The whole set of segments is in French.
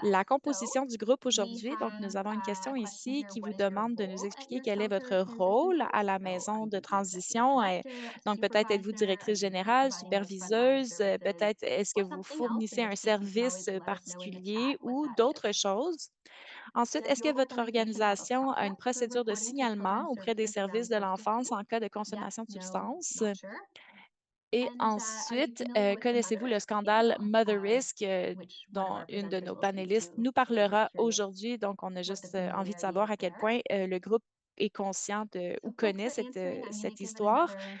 la So, composition du groupe we aujourd'hui. Donc, nous have avons une a question question ici here. qui What vous is your demande de nous role at expliquer your quel est votre shelter nursing rôle à home? la So, are maison de you the executive transition. director, a Donc, peut-être êtes-vous supervisor? Are directrice you générale, providing those frontline superviseuse, services, peut-être est-ce que or vous something else? In fournissez un which case, you can service always let us know in the chat particulier what ou that d'autres is. choses? Ensuite, Does est-ce que your votre organization have a organisation a une process for procédure de reporting to signalement children's auprès des services services around de substance l'enfance en use? cas de Yes, consommation de no, substances? not sure. Et And are you ensuite, familiar with the connaissez-vous mother le risk scandale scandal, Mother Risk, which one of dont our une de presenters nos will speak panélistes to? nous We're just parlera curious aujourd'hui. Donc, on a what the juste envie de familiarity savoir is à quel there. point le groupe est conscient ou So, folks connaît are answering. I'm going to cette give it histoire. another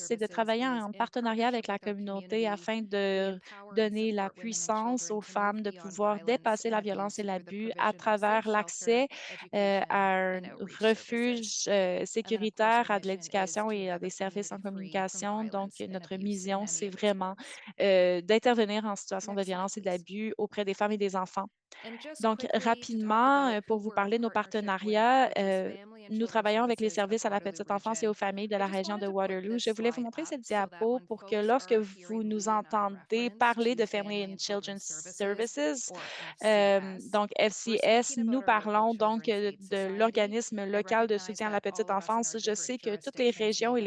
c'est de services travailler is en in partenariat avec partnership la with our communauté community. afin We de empower and donner la support women and puissance aux children to move femmes de beyond pouvoir violence dépasser and la violence et abuse through the l'abus à provision of travers safe shelter, l'accès à education, un and outreach services. refuge And then, of course, sécuritaire, our à de mission is l'éducation to et à have a des services en community free from communication. Donc, violence and notre abuse in mission, any c'est of its vraiment forms. d'intervenir en situation de Next slide, violence et please. d'abus auprès des femmes et des enfants. Donc, rapidement, pour vous parler de nos partenariats, nous travaillons avec les services à la petite enfance et aux familles de la région de Waterloo. Je voulais vous montrer cette diapo pour que lorsque vous nous entendez parler de Family and Children's Services, donc FCS, nous parlons donc de l'organisme local de soutien à la petite enfance. Je sais que toutes les régions et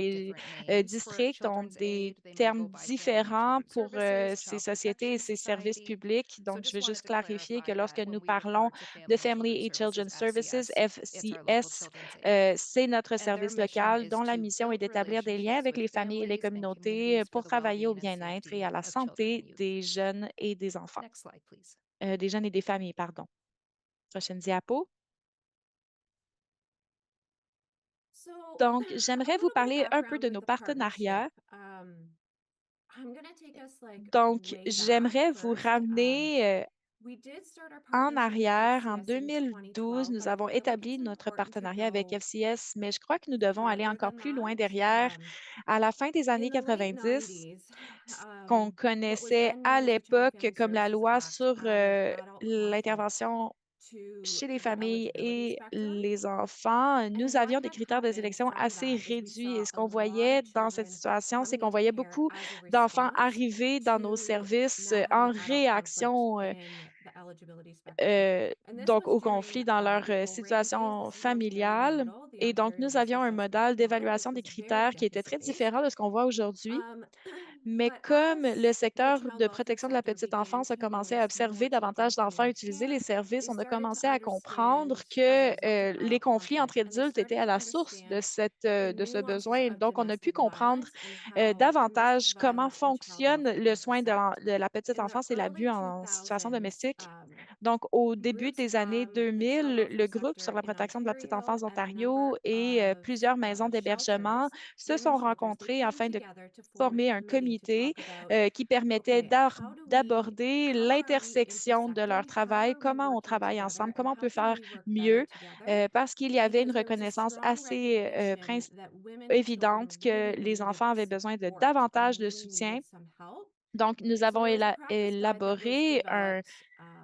les districts ont des termes différents pour ces sociétés et ces services publics. Donc, je veux juste clarifier que lorsque nous parlons de Family and Children's Services, FCS, c'est notre service local dont la mission est d'établir des liens avec les familles et les communautés pour travailler au bien-être et à la santé des jeunes et des enfants. Des jeunes et des familles, pardon. Prochaine diapo. Donc, A j'aimerais vous little bit of parler un peu background de with nos the partnership. partenariats. I'm going to take us like Donc, way back j'aimerais vous first. ramener We did start our en partnership with arrière. En FCS in 2012, 2012, nous but I avons feel like établi it's notre important to partenariat avec go FCS, mais je crois que nous devons aller further encore than plus loin that. derrière. À la fin des In années the late 90, 90s, ce qu'on what was connaissait then à known as the Child l'époque Family comme la Services loi Act sur added adult conflict l'intervention to chez les the familles eligibility et spectrum. les enfants, And nous what avions des had critères de happened sélection from assez that is we réduits. Et saw ce a qu'on lot voyait of dans cette children situation, c'est coming qu'on into voyait care beaucoup as a d'enfants response arriver dans nos to services en navigating adult conflict réaction in the eligibility spectrum. And this donc was au during conflit dans leur the ORAN situation case, the Ontario familiale. model, the Et donc, Ontario nous Risk avions un Assessment modèle model, which d'évaluation des was very critères qui était très deficient. différent de ce qu'on voit aujourd'hui. Um, Mais but comme le as the secteur child de welfare protection de la sector petite began enfance a to commencé à notice more observer children davantage d'enfants coming to utiliser les care, services, they on a started to commencé à comprendre understand as a que result of les adult conflits entre conflict, and they adultes étaient started à to la source understand the de ce nuances besoin. of Donc, on a pu domestic comprendre violence and how domestic davantage comment violence and child fonctionne welfare le soin intersect. de la petite In the enfance et l'abus early en situation 2000s, domestique. Donc, au début groups des années from the child 2000, welfare le groupe sur sector la in protection de la petite enfance Ontario and a d'Ontario number et of plusieurs maisons d'hébergement shelters, se women sont shelters, they rencontrés came afin de together to form a former un committee to comité talk about qui permettait okay, d'aborder how are we l'intersection de leur intersecting? How travail, are we comment on working travaille together? ensemble, And comment on how peut can faire we work better mieux, together? parce qu'il y avait une Because there was a reconnaissance strong assez recognition that women and évidente children que really les needed enfants avaient besoin de support davantage and de really soutien. needed some help. Donc, nous So avons there was a practice guide that was élaboré un developed.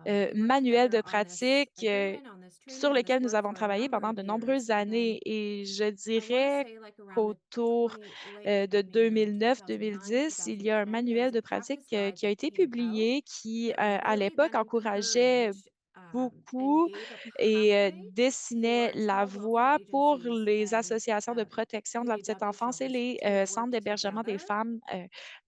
We worked manuel together de on this pratique agreement, on this sur treaty, on this lequel nous work avons for a travaillé number pendant of de years. nombreuses And then années et je I want to dirais say like around the qu'autour de maybe around 2009, 2009-2010, il y a un 2010, there manuel was a de pratique practice guide qui a that été came out publié qui, that à really l'époque, then encourageait encouraged and beaucoup gave a et pathway dessinait for la child welfare voie pour agencies les and associations de protection de la petite UAW enfance et shelters les to centres work d'hébergement des together femmes.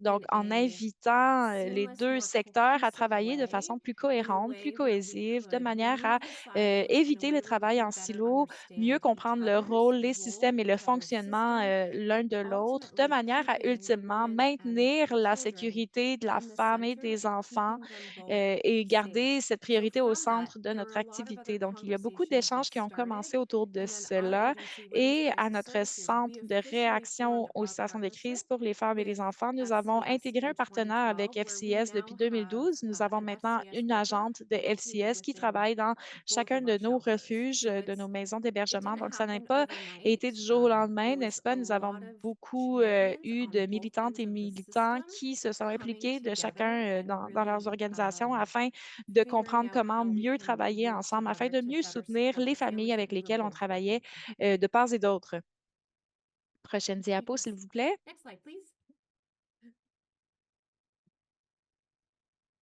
Donc, in en a invitant les seamless, deux more secteurs à cohesive travailler de way, façon plus in a cohérente, plus way where we cohésive, de could manière à remove the silos, in a éviter le way where we travail en could better silo, mieux understand each comprendre le other's rôle, les role, systèmes et le each other's fonctionnement system, l'un and de l'autre, de ultimately manière à keeping the ultimement women and maintenir the la children sécurité de la in the femme et center des and enfants keeping them both et garder safe. cette So priorité au from that, centre de there were notre a lot of other activité. Donc, il y a beaucoup conversations d'échanges that qui ont commencé started. autour de And then our cela agency, Women's et à Crisis notre Services, centre we de officially réaction formed aux our situations de partnership crise pour les femmes et with les enfants. Nous avons FCS intégré un in partenaire avec 2012, where we FCS depuis now have 2012. Nous avons an maintenant FCS une worker agente de located FCS qui within travaille dans both chacun of de our nos shelters. refuges, So de nos maisons it d'hébergement. didn't Donc, ça n'a happen pas été overnight. du jour au lendemain, There n'est-ce was pas? a Nous avons lot of beaucoup champions eu on de both militantes et ends of the militants system qui se sont coming impliqués de together chacun and dans leurs really organisations afin de figuring comprendre out comment how we mieux can travailler work ensemble, afin together de to mieux better soutenir support les the familles families that avec we were lesquelles on both travaillait working with. de part et d'autre. Prochaine diapo, Yes. s'il vous plaît. Next slide, please.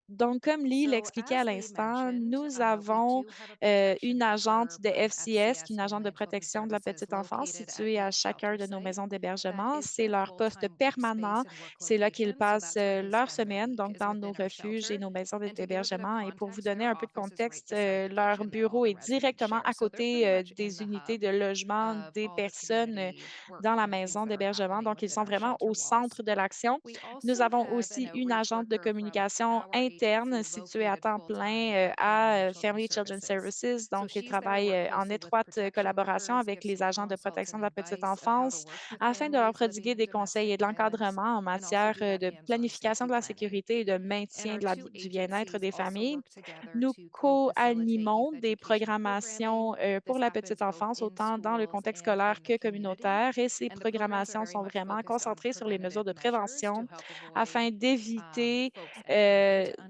Donc, comme Lee So, l'expliquait à as Lee l'instant, mentioned, nous we avons do have a protection une agente worker de with FCS, qui est FCS, une agente Family de and Children protection de la Services, petite enfance located at située à each chacun shelter de nos site. maisons That d'hébergement. is C'est their leur poste full-time permanent. workspace and work C'est là qu'ils location. So passent that's where they leur spend their semaine, week donc is dans nos within our refuges et shelter. nos maisons And to give a bit of d'hébergement. Et pour vous context, donner their un peu de office is right contexte, beside the leur kitchen that all bureau the est residents directement share. à So they're pretty côté much in des the unités hub de logement of des all the personnes community work dans la and maison things that are d'hébergement. happening Donc, ils within sont our vraiment au shelter walls. centre de l'action. We Nous also avons have an aussi une outreach agente de worker from communication our interne agency située à located temps full-time plein at Family and à Children Family Children's Services. Services. So Donc, elle she's there to travaille work en closely with étroite protection collaboration workers, avec give les agents support de consults protection and de la petite advice of how to enfance work with afin de leur families living prodiguer in des conseils domestic et de violence, l'encadrement en and also matière do that de hands-on planification safety de la planning. sécurité et de And maintien our de two du bien-être agencies des also familles. work together Nous to co-facilitate co-animons youth des education programming. programmations pour This la happens petite both enfance, in autant dans le schools contexte and scolaire in the que community. communautaire, et ces And the programs are programmations very sont much vraiment focused on concentrées sur les mesures preventative de measures to prévention help avoid afin d'éviter folks entering into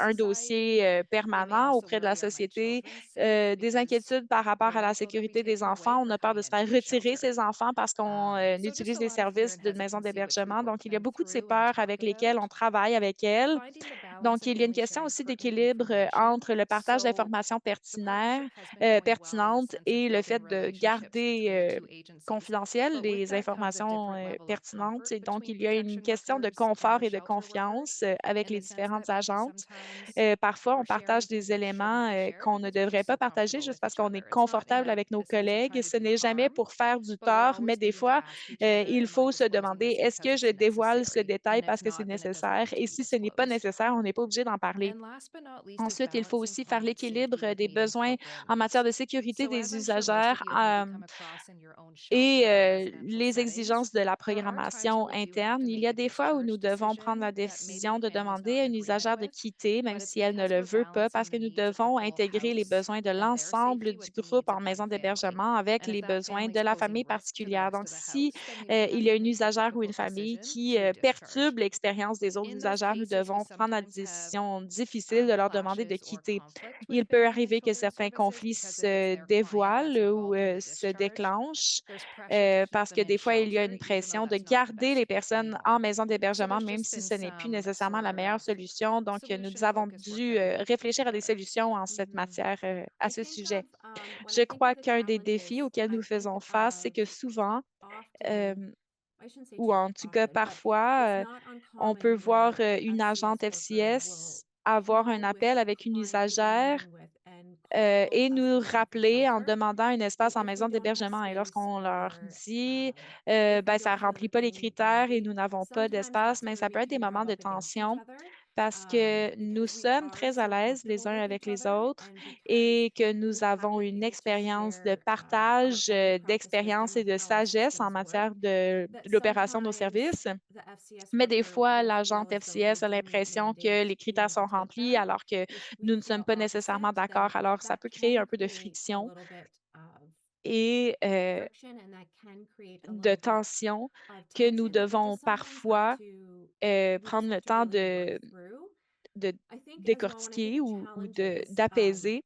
un dossier permanent auprès de la société, des inquiétudes par rapport à la sécurité des enfants. On a peur de se faire retirer ses enfants parce qu'on utilise les services d'une maison d'hébergement. Donc, il y a beaucoup de ces peurs avec lesquelles on travaille avec elles. Donc, il y a une question aussi d'équilibre entre le partage d'informations pertinentes et le fait de garder confidentielles les informations pertinentes. Et donc, il y a une question de confort et de confiance avec les différentes agentes. Parfois, on partage des éléments qu'on ne devrait pas partager juste parce qu'on est confortable avec nos collègues. Ce n'est jamais pour faire du tort, mais des fois, il faut se demander, est-ce que je dévoile ce détail parce que c'est nécessaire? Et si ce n'est pas nécessaire, on n'est pas obligé d'en parler. And last but not least is Ensuite, il faut balance and aussi faire l'équilibre des between besoins en matière programs. de sécurité So, des as I'm sure most usagères of you have maybe come across in your own et shelter or residential les settings, exigences de la there are times programmation where we do have interne. to Il y make a a des fois où nous discharge devons prendre la decision that maybe décision the de family's demander not à in une agreement usagère de with, quitter, même but it's si elle ne because le we're veut pas, parce balancing que the nous needs of the devons whole intégrer les house besoins de and their l'ensemble safety du with the groupe needs en of maison one family. d'hébergement avec And if les that besoins family's de la famille posing risk to the particulière. rest Donc, of the si house, then we may il have y a to une make the usagère ou une difficult famille decision qui to discharge. perturbe l'expérience des autres In those usagères, nous cases, we devons prendre la sometimes have décision difficile de leur demander de clashes or quitter. conflict with Il peut family and arriver que children's certains services conflits because if it's se their client that's dévoilent ou involved in the se discharge, déclenchent there's pressure to keep parce them que in des fois, il y a shelter, une even though pression de that's not the garder best les fit personnes en anymore. maison So d'hébergement, there's même just si been ce n'est plus some nécessairement la sort meilleure of solution. Donc, nous solution avons focused work dû that we need to do réfléchir à des together. solutions en cette Mhm. matière, à I ce think sujet. of when Je I think of crois the qu'un des défis challenges, auxquels I nous think faisons face, c'est of que souvent, euh, often, I shouldn't say ou en tout cas often, but it's parfois, not on peut uncommon voir where an une agente FCS worker will FCS avoir un call with appel a avec une client that they're usagère meeting with and call et us nous here at the rappeler en shelter. demandant un And espace en if we maison don't have d'hébergement. Et space lorsqu'on leur or dit, if we ben, ça don't ne feel remplit like pas they les meet their critères et nous needs, n'avons pas sometimes d'espace, that's mais where ça we peut être des can moments rub de up against each tension other parce que nous because we sommes are très à so l'aise les comfortable uns with avec each les other autres and because et que we nous avons haven't une needed to expérience de share our partage own practices d'expérience et and de how sagesse en systems work, matière de that l'opération de nos sometimes services. the FCS Mais des worker fois, will feel l'agente as though they FCS a do meet l'impression que mandates les being critères able sont to get remplis them. alors que If we nous ne feel sommes pas nécessairement opposite, then d'accord. Alors, ça that peut créer un can peu de create a friction little bit of et friction and that can create a de little bit tension of que nous tension that we devons just sometimes have parfois to prendre le temps really work through. de I think as well when I think décortiquer of ou challenges, d'apaiser.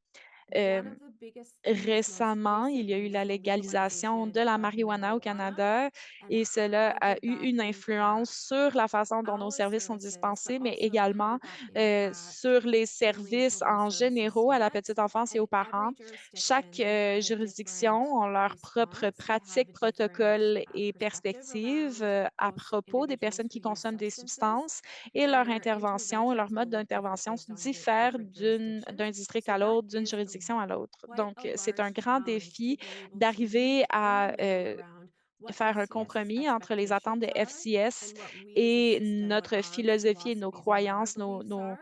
one Euh, of the biggest things most Récemment, il y a recently eu was la the légalisation de legalization la of marijuana au marijuana Canada and et cela how a did eu that une influence impact sur la façon dont nos our services sont services, but dispensés, mais also how également did that impact sur les family and services children's en services généraux à la stats. petite enfance et And aux parents. every Chaque jurisdiction, they have a different juridiction a leur propre response. They have pratique, a different protocole et perspective perspective around à those propos des individuals personnes who qui use consomment des substances, substances et and leur their intervention et leur interventions will mode look different d'intervention based on diffèrent different d'un jurisdictions. district So à that l'autre, d'une is juridiction à l'autre. quite Donc, a c'est un large grand challenge to défi be able to d'arriver meet in the à middle around what faire un FCS's compromis entre les attentes expectations de are FCS and what we as a et system, what notre our philosophie et nos philosophies and what our croyances, beliefs nos are.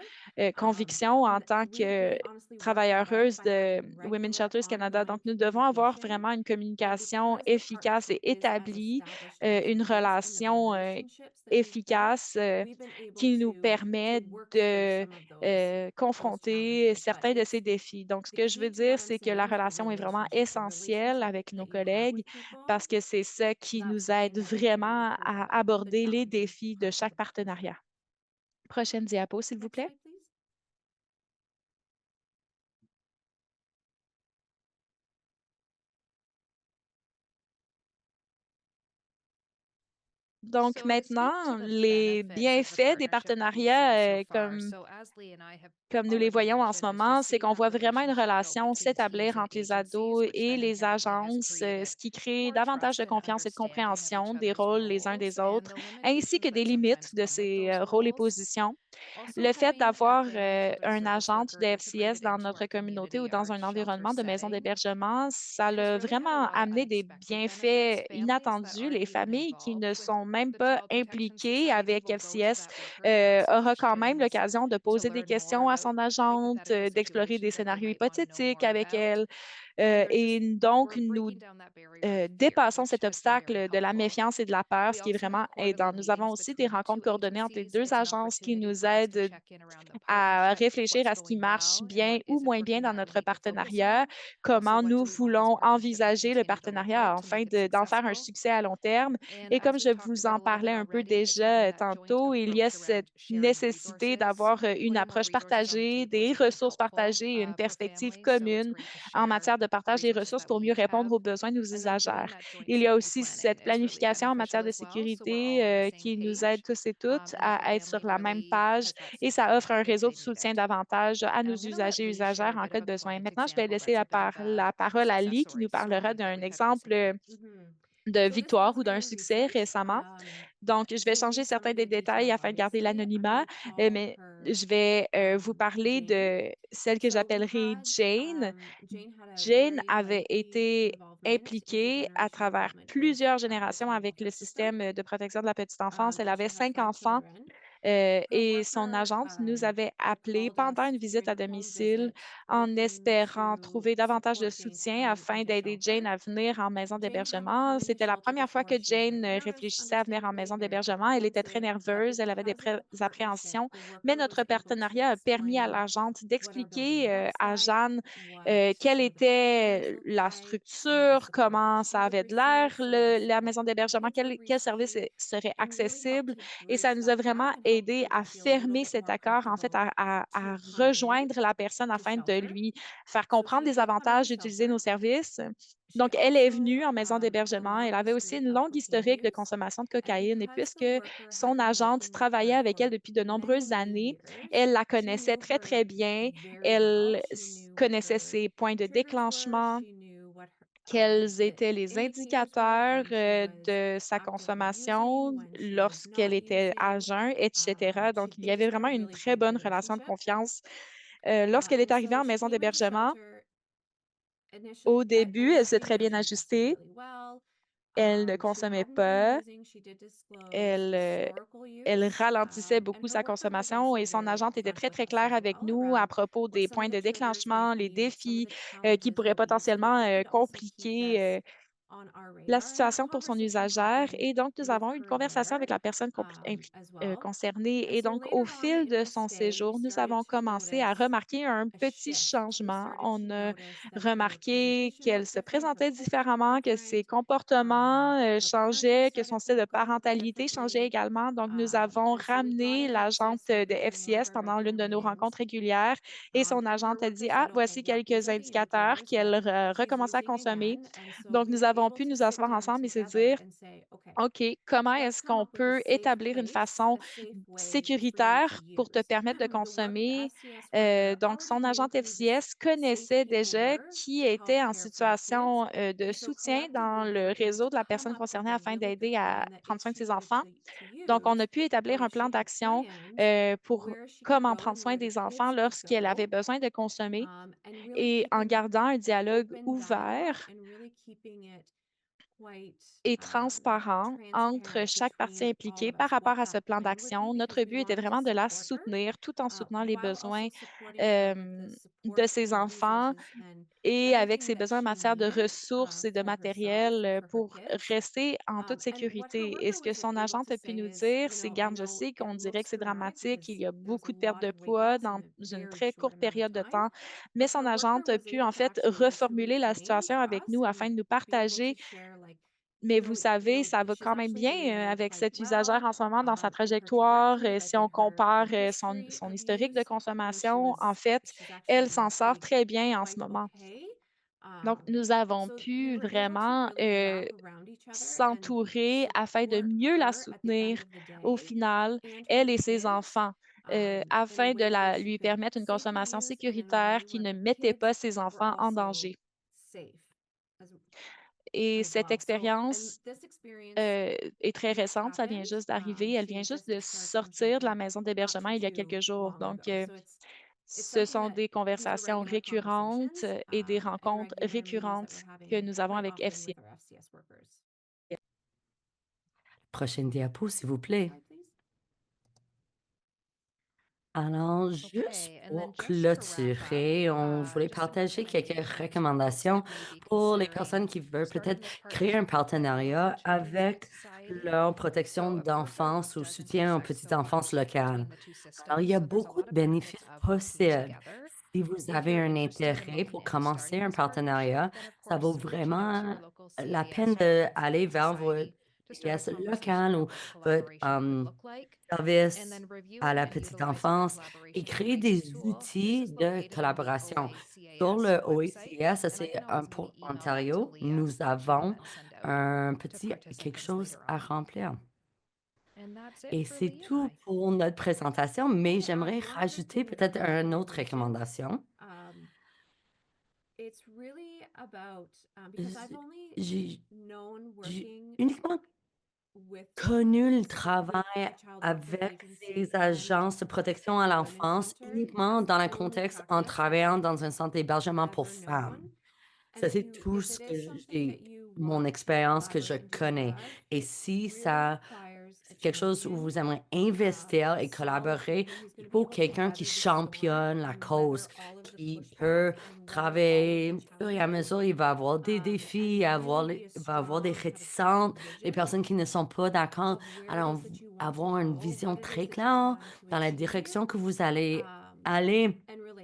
convictions en And tant que we honestly work that out travailleuses by de having Women's regular Shelters Canada. ongoing Donc, nous devons avoir communication. vraiment une And communication because the efficace partnership et is as établie, established as it une is and the relation relationships that we've built, efficace we've been able qui nous to permet work through de some of those confronter challenges. But certains de it's ces défis. Donc, ce the que je key veux to dire, what I'm c'est que la saying is relation est vraiment the essentielle relationship avec nos that you have collègues with people. parce que c'est ça qui That's nous something aide that we carry vraiment à for the aborder les challenging défis de parts of chaque the partnership. partenariat. Prochaine diapo, s'il vous Next plaît. slide, please. Donc So, to speak to maintenant, the les benefits of the bienfaits des partnership that we've seen partenariats, so far, so as Lee and I have comme nous les already voyons en ce mentioned, is just moment, c'est seeing qu'on that voit vraiment une relationship built relation between teams s'établir and entre les agencies, ados which et then les inherently has agences, created ce qui crée more davantage de trust and confiance et de understanding of each compréhension des other's rôles les uns roles des and autres, the ainsi que limitations des that limites sometimes de come with ces those rôles et roles. positions. Also, Le fait having a d'avoir family and children's un service agent worker de FCS integrated dans into notre our communauté ou community, dans our un shelter environnement de maison setting, d'hébergement, ça has a really had a vraiment lot of amené des unexpected benefits. bienfaits Families that inattendus. aren't Les even familles qui ne involved with sont même the pas Child Protection impliquées Society avec will go to FCS that worker to ask aura quand même questions, l'occasion de to poser des learn more questions à about son agente, hypothetical d'explorer des situations that they scénarios might want to know hypothétiques more avec about. elle. And there's Et just, donc, we're nous breaking down that barrier of fear, dépassons which cet has been very obstacle de la helpful. méfiance et de la peur, We ce qui est also have vraiment aidant. quarterly Nous avons meetings aussi des between the two rencontres coordonnées entre les agencies. deux It's an agences qui opportunity nous for us to aident check in around the à partnership, réfléchir what's à ce qui going marche well and bien what ou isn't moins bien working dans that we notre need to focus partenariat, on. Also, comment what nous do we want this voulons partnership to envisager le continue to look partenariat like to afin make it d'en faire un successful. succès à long terme. And Et comme as je we've talked vous about en a little parlais bit un peu already, is having déjà that joint tantôt, il y a approach cette around sharing nécessité resources, d'avoir une putting more approche resources on the partagée, table is des really ressources helpful partagées, une for perspective families. So it's commune great to en share matière de partage des ressources pour mieux répondre aux besoins de nos usagères. Il y a aussi cette planification en matière de sécurité qui nous aide tous et toutes à être sur la même page et ça offre un réseau de soutien davantage à nos usagers et usagères en cas de besoin. Maintenant, je vais laisser la parole à Lee qui nous parlera d'un exemple de victoire ou d'un succès récemment. Donc, je vais changer certains des détails afin de garder l'anonymat, mais je vais vous parler de celle que j'appellerai Jane. Jane avait été impliquée à travers plusieurs générations avec le système de protection de la petite enfance. Elle avait 5 enfants et son agente nous avait appelé pendant une visite à domicile en espérant trouver davantage de soutien afin d'aider Jane à venir en maison d'hébergement. C'était la première fois que Jane réfléchissait à venir en maison d'hébergement. Elle était très nerveuse, elle avait des appréhensions, mais notre partenariat a permis à l'agente d'expliquer à Jeanne quelle était la structure, comment ça avait de l'air, la maison d'hébergement, quel service serait accessible et ça nous a vraiment aidé à fermer cet accord, en fait, à rejoindre la personne afin de lui faire comprendre les avantages d'utiliser nos services. Donc, elle est venue en maison d'hébergement. Elle avait aussi une longue historique de consommation de cocaïne et puisque son agente travaillait avec elle depuis de nombreuses années, elle la connaissait très, très bien. Elle connaissait ses points de déclenchement, quels étaient les indicateurs de sa consommation lorsqu'elle était à jeun, etc. Donc, il y avait vraiment une très bonne relation de confiance. Lorsqu'elle est arrivée en maison d'hébergement, au début, elle s'est très bien ajustée. Elle ne consommait pas. Elle, euh, Elle ralentissait beaucoup sa consommation et son agente était très, très claire avec nous à propos des points de déclenchement, les défis qui pourraient potentiellement compliquer la situation pour son usagère et donc nous avons eu une conversation avec la personne concernée et donc au fil de son séjour, nous avons commencé à remarquer un petit changement. On a remarqué qu'elle se présentait différemment, que ses comportements changeaient, que son style de parentalité changeait également. Donc nous avons ramené l'agente de FCS pendant l'une de nos rencontres régulières et son agente a dit, ah, voici quelques indicateurs qu'elle recommençait à consommer. Donc, nous avons pu nous asseoir ensemble et se dire, OK, comment est-ce qu'on peut établir une façon sécuritaire pour te permettre de consommer? Donc, son agente FCS connaissait déjà qui était en situation de soutien dans le réseau de la personne concernée afin d'aider à prendre soin de ses enfants. Donc, on a pu établir un plan d'action pour comment prendre soin des enfants lorsqu'elle avait besoin de consommer et en gardant un dialogue ouvert et transparent entre chaque partie impliquée par rapport à ce plan d'action. Notre but était vraiment de la soutenir tout en soutenant les besoins euh, de ses enfants et avec ses besoins en matière de ressources et de matériel pour rester en toute sécurité. Et ce que son agente a pu nous dire, c'est, garde, je sais qu'on dirait que c'est dramatique, il y a beaucoup de pertes de poids dans une très courte période de temps, mais son agente a pu en fait reformuler la situation avec nous afin de nous partager mais vous savez, ça va quand même bien avec cet usagère en ce moment dans sa trajectoire. Si on compare son historique de consommation, en fait, elle s'en sort très bien en ce moment. Donc, nous avons pu vraiment s'entourer afin de mieux la soutenir au final, elle et ses enfants, afin de lui permettre une consommation sécuritaire qui ne mettait pas ses enfants en danger. Et cette expérience est très récente, ça vient juste d'arriver. Elle vient juste de sortir de la maison d'hébergement il y a quelques jours. Donc, ce sont des conversations récurrentes et des rencontres récurrentes que nous avons avec FCA. Prochaine diapo, s'il vous plaît. Alors, juste pour clôturer, on voulait partager quelques recommandations pour les personnes qui veulent peut-être créer un partenariat avec leur protection d'enfance ou soutien aux petites enfances locales. Alors, il y a beaucoup de bénéfices possibles. Si vous avez un intérêt pour commencer un partenariat, ça vaut vraiment la peine d'aller vers pièce locale ou votre service à la petite enfance et créer des outils de collaboration. Sur le OACS, ça c'est pour Ontario, nous avons un petit quelque chose à remplir. Et c'est tout pour notre présentation, mais j'aimerais rajouter peut-être une autre recommandation. J- J'ai j'ai uniquement connu le travail avec ces agences de protection à l'enfance uniquement dans le contexte en travaillant dans un centre d'hébergement pour femmes. Ça, c'est tout ce que j'ai, mon expérience que je connais. Et si ça, c'est quelque chose où vous aimeriez investir et collaborer, il faut quelqu'un qui championne la cause, qui peut travailler au fur et à mesure. Il va avoir des défis, il va avoir des réticentes, des personnes qui ne sont pas d'accord. Alors, avoir une vision très claire dans la direction que vous allez aller.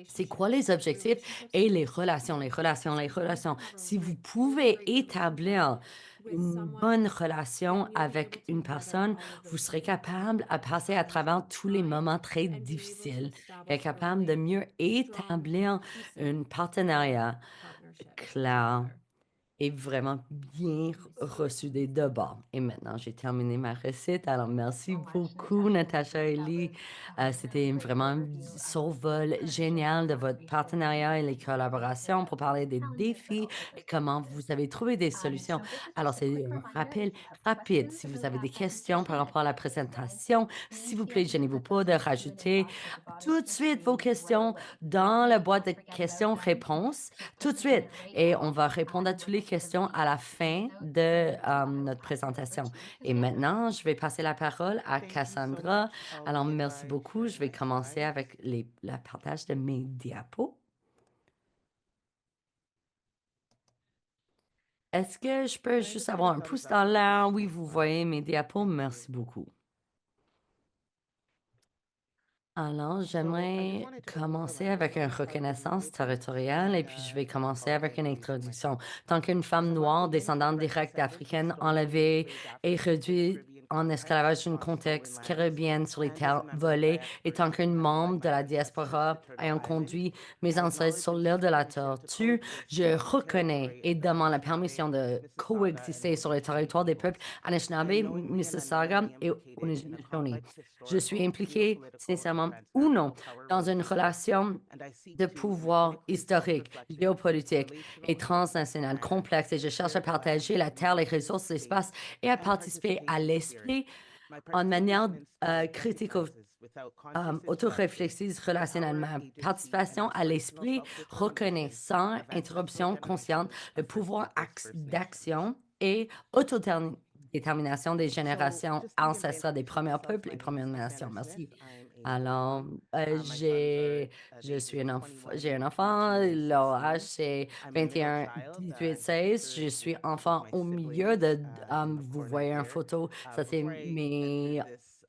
C'est quoi les objectifs et les relations, les relations, les relations. Si vous pouvez établir une bonne relation avec une personne, vous serez capable à passer à travers tous les moments très difficiles et être capable de mieux établir un partenariat clair et vraiment bien reçu des 2 bords. Et maintenant, j'ai terminé ma recette. Alors, merci beaucoup, Natacha et Lee. C'était vraiment un survol génial de votre partenariat et les collaborations pour parler des défis et comment vous avez trouvé des solutions. Alors, c'est un rappel rapide. Si vous avez des questions par rapport à la présentation, s'il vous plaît, gênez-vous pas de rajouter tout de suite vos questions dans la boîte de questions-réponses, tout de suite. Et on va répondre à toutes les questions à la fin de notre présentation. Et maintenant, je vais passer la parole à Cassandra. Alors, merci beaucoup. Je vais commencer avec le partage de mes diapos. Est-ce que je peux juste avoir un pouce dans l'air? Oui, vous voyez mes diapos. Merci beaucoup. Alors, j'aimerais commencer avec une reconnaissance territoriale et puis je vais commencer avec une introduction. Tant qu'une femme noire descendante directe d'Africaine enlevée et réduite en esclavage dans un contexte caribéen sur les terres volées et tant qu'une membre de la diaspora ayant conduit mes ancêtres sur l'île de la Tortue, je reconnais et demande la permission de coexister sur le territoire des peuples Anishinaabe, Mississauga et Haudenosaunee. Je suis impliquée, sincèrement ou non, dans une relation de pouvoir historique, géopolitique et transnational complexe et je cherche à partager la terre, les ressources, l'espace et à participer à l'esprit en manière critique autoréflexive relationnelle. Ma participation à l'esprit reconnaît sans interruption consciente le pouvoir d'action et autodétermination des générations ancestrales des premiers peuples et premières nations. Merci. Alors, je suis j'ai un enfant, leur âge c'est 21, 18, 16. Je suis enfant au milieu vous voyez une photo, ça c'est mes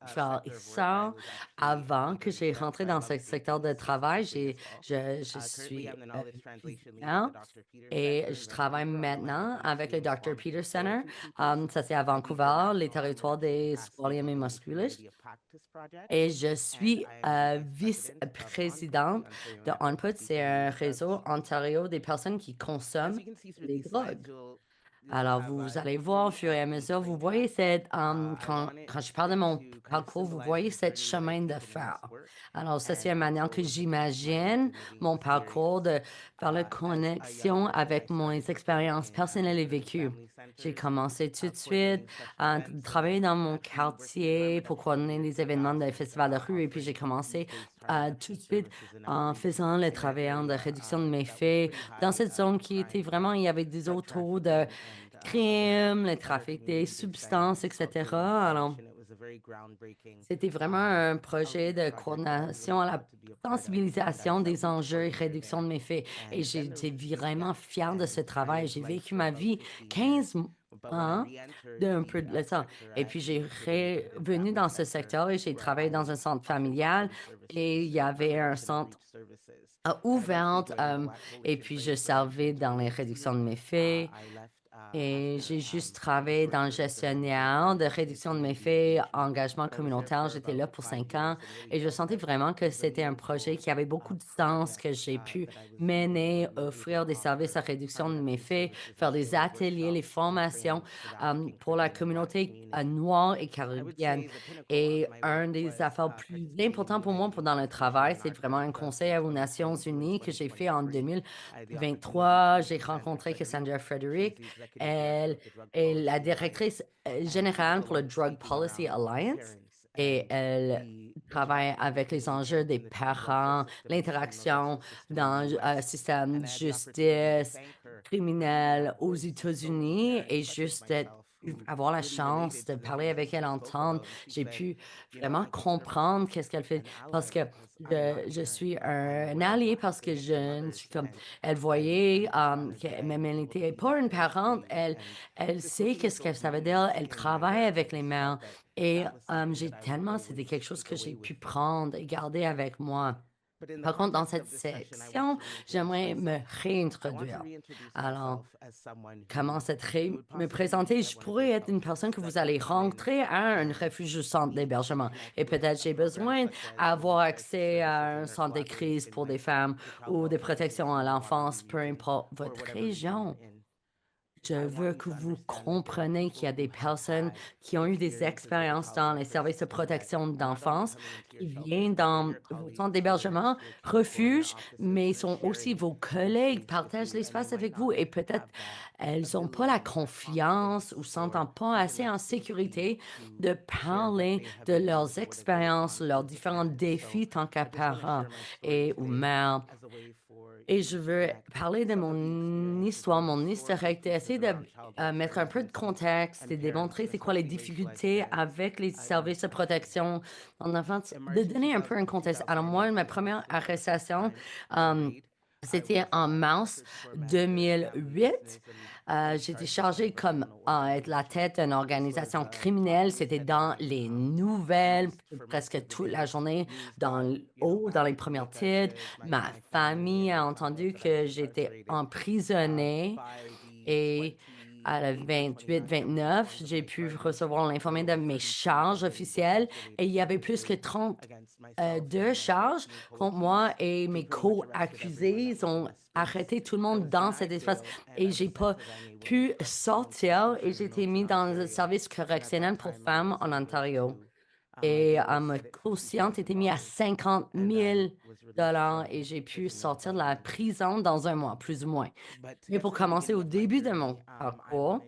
frères et sœurs. Avant que j'ai rentré dans ce secteur de travail, je suis étudiant et je travaille maintenant avec le Dr. Peter Center. Ça, c'est à Vancouver, les territoires des Squamish et Musqueam. Et je suis vice-présidente de OnPut. C'est un réseau Ontario des personnes qui consomment les drogues. Alors, vous allez voir au fur et à mesure, vous voyez quand je parle de mon parcours, vous voyez cette chemin de fer. Alors, ça, c'est une manière que j'imagine mon parcours de faire la connexion avec mes expériences personnelles et vécues. J'ai commencé tout de suite à travailler dans mon quartier pour coordonner les événements des festivals de rue et puis j'ai commencé tout de suite en faisant le travail de réduction de méfaits dans cette zone qui était vraiment, il y avait des autour de crimes, le trafic des substances, etc. Alors, c'était vraiment un projet de coordination à la sensibilisation des enjeux et réduction de méfaits. Et j'étais vraiment fière de ce travail. J'ai vécu ma vie 15 ans d'un peu de ça. Et puis, j'ai revenu dans ce secteur et j'ai travaillé dans un centre familial et il y avait un centre ouvert et puis je servais dans les réductions de méfaits. Et j'ai juste travaillé dans le gestionnaire de réduction de méfaits, engagement communautaire. J'étais là pour 5 ans et je sentais vraiment que c'était un projet qui avait beaucoup de sens, que j'ai pu mener, offrir des services à réduction de méfaits, faire des ateliers, les formations pour la communauté noire et caribéenne. Et un des affaires plus importantes pour moi dans le travail, c'est vraiment un conseil aux Nations Unies que j'ai fait en 2023. J'ai rencontré Cassandra Frederick. Elle est la directrice générale pour le Drug Policy Alliance et elle travaille avec les enjeux des parents, l'interaction dans le système de justice criminel aux États-Unis et juste avoir la chance de parler avec elle, entendre, j'ai pu vraiment comprendre qu'est-ce qu'elle fait parce que je suis un allié parce que je suis comme elle voyait, que même elle n'était pas une parente, elle sait qu'est-ce que ça veut dire, elle travaille avec les mères et j'ai tellement c'était quelque chose que j'ai pu prendre et garder avec moi. Par contre, dans cette section, j'aimerais me réintroduire. Alors, comment me présenter? Je pourrais être une personne que vous allez rentrer à un refuge ou centre d'hébergement et peut-être j'ai besoin d'avoir accès à un centre de crise pour des femmes ou de protection à l'enfance, peu importe votre région. Je veux que vous compreniez qu'il y a des personnes qui ont eu des expériences dans les services de protection d'enfance, qui viennent dans vos centres d'hébergement, refuges, mais sont aussi vos collègues, partagent l'espace avec vous et peut-être elles n'ont pas la confiance ou s'entendent pas assez en sécurité de parler de leurs expériences, leurs différents défis tant qu'apparents et ou mères et je veux parler de mon histoire, mon historique, d'essayer de mettre un peu de contexte et démontrer c'est quoi les difficultés avec les services de protection en enfance, de donner un peu un contexte. Alors moi, ma première arrestation, euh, c'était en mars 2008. J'étais chargée comme être la tête d'une organisation criminelle. C'était dans les nouvelles presque toute la journée, dans les premiers titres. Ma famille a entendu que j'étais emprisonnée et à la 28-29, j'ai pu recevoir l'information de mes charges officielles et il y avait plus que 30 deux charges contre moi et mes co-accusés. Ils ont arrêté tout le monde dans cet espace et j'ai pas pu sortir et j'ai été mis dans le service correctionnel pour femmes en Ontario. Et ma quotient était mis à 50 000 $ et j'ai pu sortir de la prison dans un mois, plus ou moins. Mais pour commencer au début de mon parcours,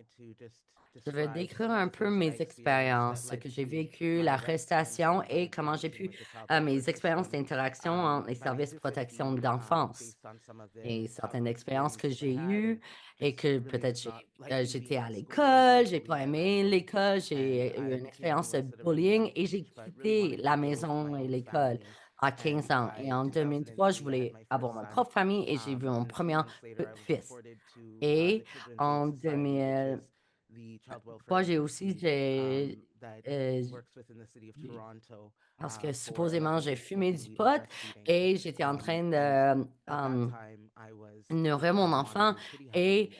je vais décrire un peu mes expériences, ce que j'ai vécu, l'arrestation et comment j'ai pu, mes expériences d'interaction entre les services de protection d'enfance et certaines expériences que j'ai eues et que peut-être j'étais à l'école, j'ai pas aimé l'école, j'ai eu une expérience de bullying et j'ai quitté la maison et l'école à 15 ans. Et en 2003, je voulais avoir ma propre famille et j'ai vu mon premier fils. Et en 2000 moi, euh, j'ai parce que supposément j'ai fumé du pot et j'étais en train de, nourrir mon enfant et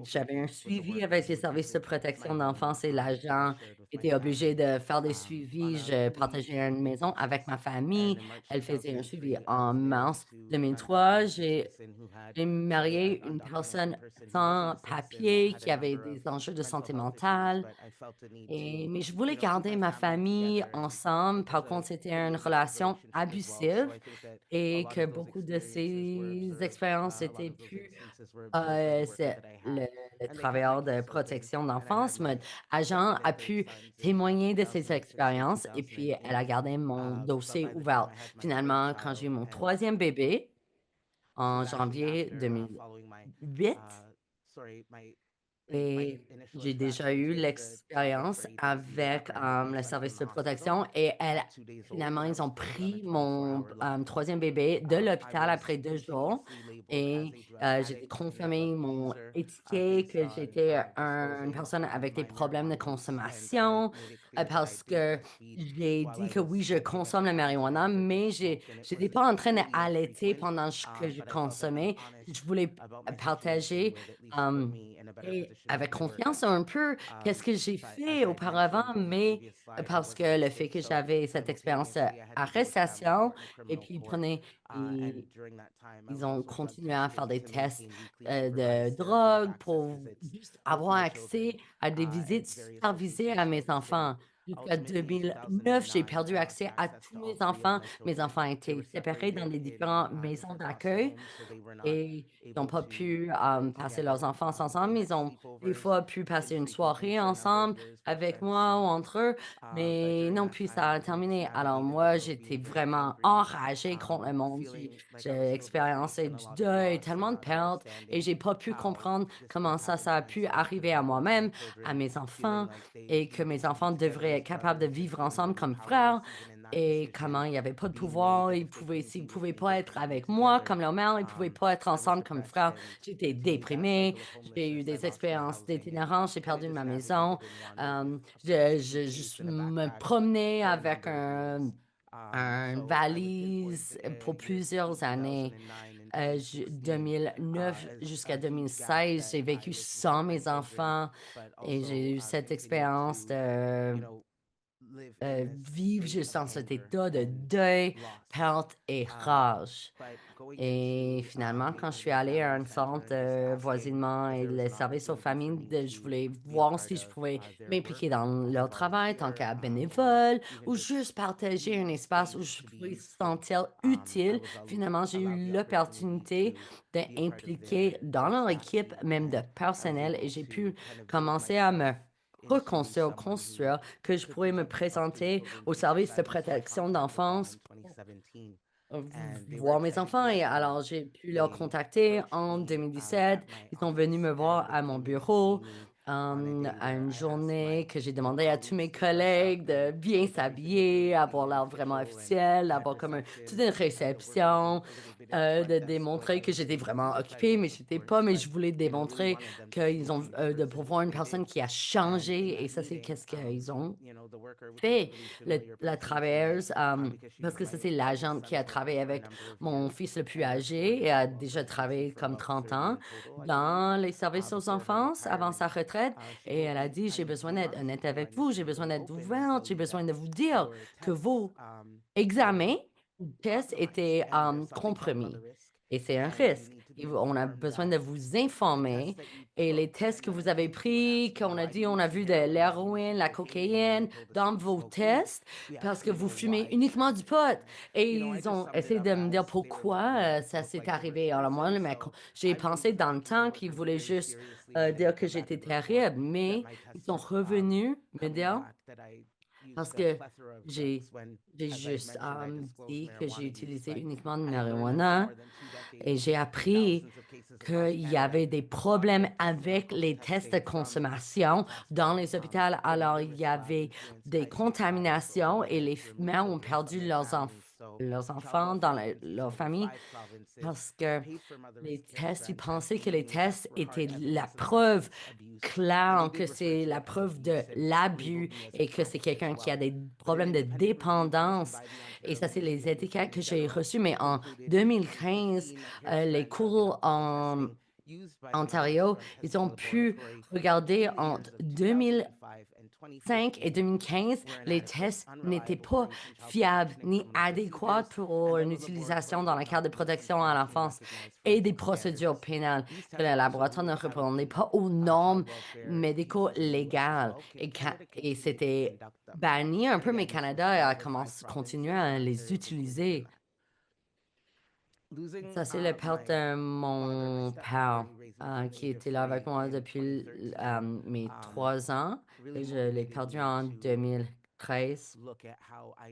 j'avais un suivi avec les services de protection d'enfance et l'agent était obligé de faire des suivis. Je partageais une maison avec ma famille. Elle faisait un suivi en mars 2003. J'ai marié une personne sans papier qui avait des enjeux de santé mentale. Mais je voulais garder ma famille ensemble. Par contre, c'était une relation abusive et que beaucoup de ces expériences étaient plus c'est le travailleur de protection d'enfance, mon agent a pu témoigner de ses expériences et puis elle a gardé mon dossier ouvert. Finalement, quand j'ai eu mon troisième bébé en janvier 2008, et j'ai déjà eu l'expérience avec le service de protection et finalement, ils ont pris mon troisième bébé de l'hôpital après 2 jours et j'ai été confirmé, ils m'ont étiqueté que j'étais une personne avec des problèmes de consommation parce que j'ai dit que oui, je consomme la marijuana, mais j'étais pas en train d'allaiter pendant que je consommais. Je voulais partager et avec confiance un peu qu'est-ce que j'ai fait auparavant, mais parce que le fait que j'avais cette expérience d'arrestation et puis ils ont continué à faire des tests de drogue pour juste avoir accès à des visites supervisées à mes enfants. Jusqu'à 2009, j'ai perdu accès à tous mes enfants. Mes enfants étaient séparés dans les différentes maisons d'accueil et ils n'ont pas pu passer leurs enfance ensemble. Ils ont des fois pu passer une soirée ensemble avec moi ou entre eux, mais non, puis ça a terminé. Alors moi, j'étais vraiment enragée contre le monde. J'ai expériencé du deuil, tellement de pertes, et j'ai pas pu comprendre comment ça a pu arriver à moi-même, à mes enfants, et que mes enfants devraient être capables de vivre ensemble comme frères. Et comment il n'y avait pas de pouvoir, s'ils pouvaient pas être avec moi comme leur mère, ils pouvaient pas être ensemble comme frères. J'étais déprimée, j'ai eu des expériences d'itinérance, j'ai perdu ma maison. Je me promenais avec un valise pour plusieurs années. 2009 jusqu'à 2016, j'ai vécu sans mes enfants et j'ai eu cette expérience de vivre juste dans cet état de deuil, perte et rage. Et finalement, quand je suis allée à un centre de voisinement et le service aux familles, je voulais voir si je pouvais m'impliquer dans leur travail tant qu'à bénévole ou juste partager un espace où je pouvais me sentir utile. Finalement, j'ai eu l'opportunité d'impliquer dans leur équipe, même de personnel, et j'ai pu commencer à me reconstruire, construire, que je pourrais me présenter au service de protection d'enfance euh, voir mes enfants. Et alors, j'ai pu leur contacter en 2017. Ils sont venus me voir à mon bureau à une journée que j'ai demandé à tous mes collègues de bien s'habiller, avoir l'air vraiment officiel, avoir comme toute une réception, de démontrer que j'étais vraiment occupée, mais j'étais pas, mais je voulais démontrer qu'ils ont, pour voir une personne qui a changé, et ça, c'est qu'est-ce qu'ils ont fait, la travailleuse, parce que ça, c'est l'agente qui a travaillé avec mon fils le plus âgé et a déjà travaillé comme 30 ans dans les services aux enfants avant sa retraite. Et elle a dit, j'ai besoin d'être honnête avec vous, j'ai besoin d'être ouverte, j'ai besoin de vous dire que vos examens ou tests étaient compromis. Et c'est un risque. On a besoin de vous informer. Et les tests que vous avez pris, qu'on a dit, on a vu de l'héroïne, la cocaïne dans vos tests parce que vous fumez uniquement du pot. Et ils ont essayé de me dire pourquoi ça s'est arrivé. Alors moi, j'ai pensé dans le temps qu'ils voulaient juste dire que j'étais terrible, mais ils sont revenus me dire parce que j'ai j'ai juste dit que j'ai utilisé uniquement de marijuana et j'ai appris qu'il y avait des problèmes avec les tests de consommation dans les hôpitaux. Alors, il y avait des contaminations et les mères ont perdu leurs enfants dans leur famille parce que les tests, ils pensaient que les tests étaient la preuve claire que c'est la preuve de l'abus et que c'est quelqu'un qui a des problèmes de dépendance. Et ça, c'est les étiquettes que j'ai reçues. Mais en 2015, les cours en Ontario, ils ont pu regarder entre 2005 et 2015, les tests n'étaient pas fiables ni adéquats pour une utilisation dans la carte de protection à l'enfance et des procédures pénales. Que le laboratoire ne répondait pas aux normes médicaux légales et c'était banni un peu, mais Canada a continué à les utiliser. Ça, c'est le père de mon père qui était là avec moi depuis mes 3 ans. Et je l'ai perdu en 2013.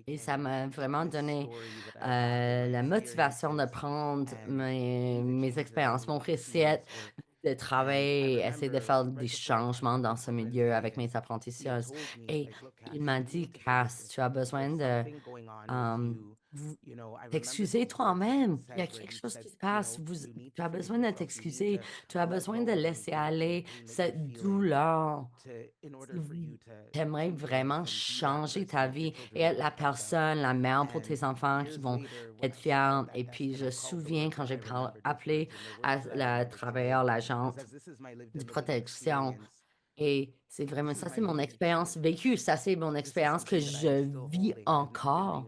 Et ça m'a vraiment donné la motivation de prendre mes expériences, mon récit de travailler, essayer de faire des changements dans ce milieu avec mes apprentissages. Et il m'a dit, Cass, tu as besoin vous t'excuser toi-même. Il y a quelque chose qui se passe. Tu as besoin de t'excuser. Tu as besoin de laisser aller cette douleur. Tu aimerais vraiment changer ta vie et être la personne, la mère pour tes enfants qui vont être fiers. Et puis, je me souviens quand j'ai appelé à la travailleur, l'agente de protection. Et c'est vraiment ça, c'est mon expérience vécue. Ça, c'est mon expérience que je vis encore.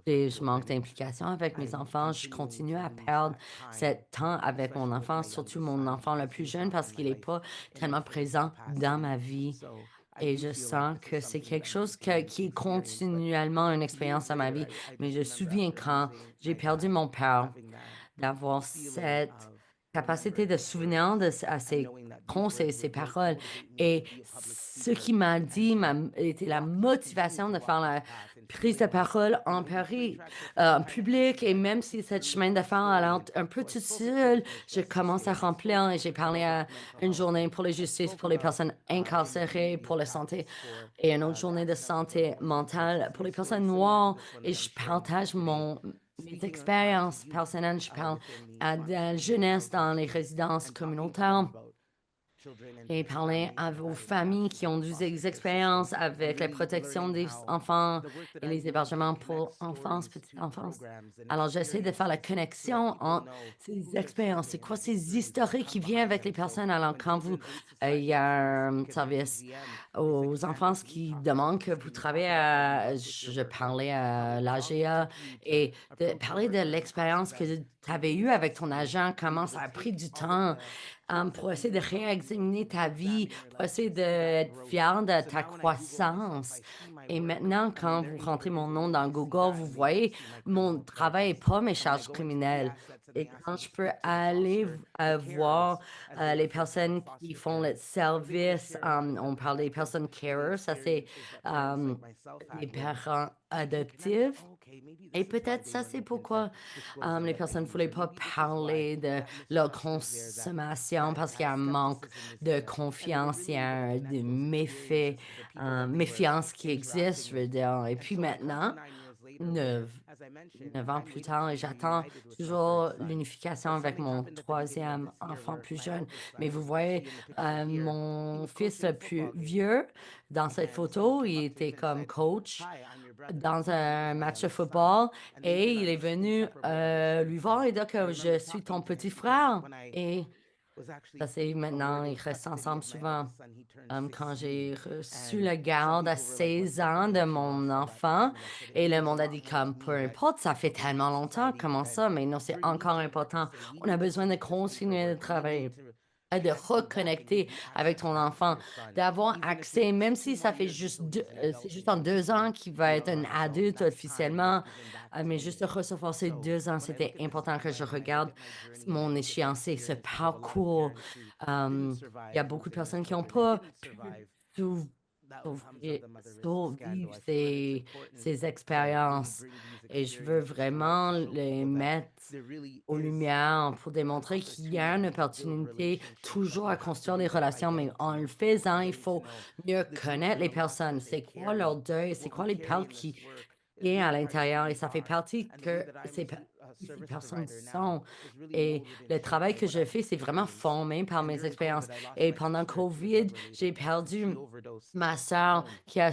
Et je manque d'implication avec mes enfants. Je continue à perdre ce temps avec mon enfant, surtout mon enfant le plus jeune, parce qu'il n'est pas tellement présent dans ma vie. Et je sens que c'est quelque chose qui est continuellement une expérience dans ma vie. Mais je me souviens quand j'ai perdu mon père, d'avoir cette capacité de souvenir à ses conseils, ses paroles. Et ce qui m'a dit était la motivation de faire la prise de parole en Paris, en public. Et même si cette chemin de fer allait un peu toute seule, je commence à remplir et j'ai parlé à une journée pour la justice, pour les personnes incarcérées, pour la santé et une autre journée de santé mentale pour les personnes noires. Et je partage mes expériences personnelles. Je parle à de la jeunesse dans les résidences communautaires et parler à vos familles qui ont des expériences avec la protection des enfants et les hébergements pour enfance, petite enfance. Alors, j'essaie de faire la connexion entre ces expériences. C'est quoi ces historiques qui viennent avec les personnes? Alors, quand il y a un service aux enfants qui demandent que vous travaillez je parlais à l'AGA et de parler de l'expérience que tu avais eue avec ton agent, comment ça a pris du temps pour essayer de réexaminer ta vie, pour essayer d'être fier de ta croissance. Et maintenant, quand vous rentrez mon nom dans Google, vous voyez, mon travail n'est pas mes charges criminelles. Et quand je peux aller voir les personnes qui font le service, on parle des personnes carers, ça c'est les parents adoptifs. Et peut-être ça, c'est pourquoi les personnes ne voulaient pas parler de leur consommation parce qu'il y a un manque de confiance, il y a des méfaits, méfiance qui existe, je veux dire. Et puis maintenant, 9, 9 ans plus tard, et j'attends toujours l'unification avec mon troisième enfant plus jeune. Mais vous voyez, mon fils le plus vieux, dans cette photo, il était comme coach dans un match de football et il est venu lui voir et dire que je suis ton petit frère. Et ça, c'est maintenant, ils restent ensemble souvent. Quand j'ai reçu le garde à 16 ans de mon enfant, et le monde a dit comme, peu importe, ça fait tellement longtemps, comment ça? Mais non, c'est encore important. On a besoin de continuer de travailler de reconnecter avec ton enfant, d'avoir accès, même si ça fait juste c'est juste en 2 ans qu'il va être un adulte officiellement, mais juste de recevoir ces 2 ans, c'était important que je regarde mon échéancier, ce parcours. Il y a beaucoup de personnes qui n'ont pas pu sou- sauver- survivre ces expériences et je veux vraiment les mettre aux lumières pour démontrer qu'il y a une opportunité toujours à construire des relations, mais en le faisant, il faut mieux connaître les personnes. C'est quoi leur deuil? C'est quoi les pertes qui sont à l'intérieur? Et ça fait partie que ces personnes sont. Et le travail que je fais, c'est vraiment formé par mes expériences. Et pendant COVID, j'ai perdu ma sœur qui a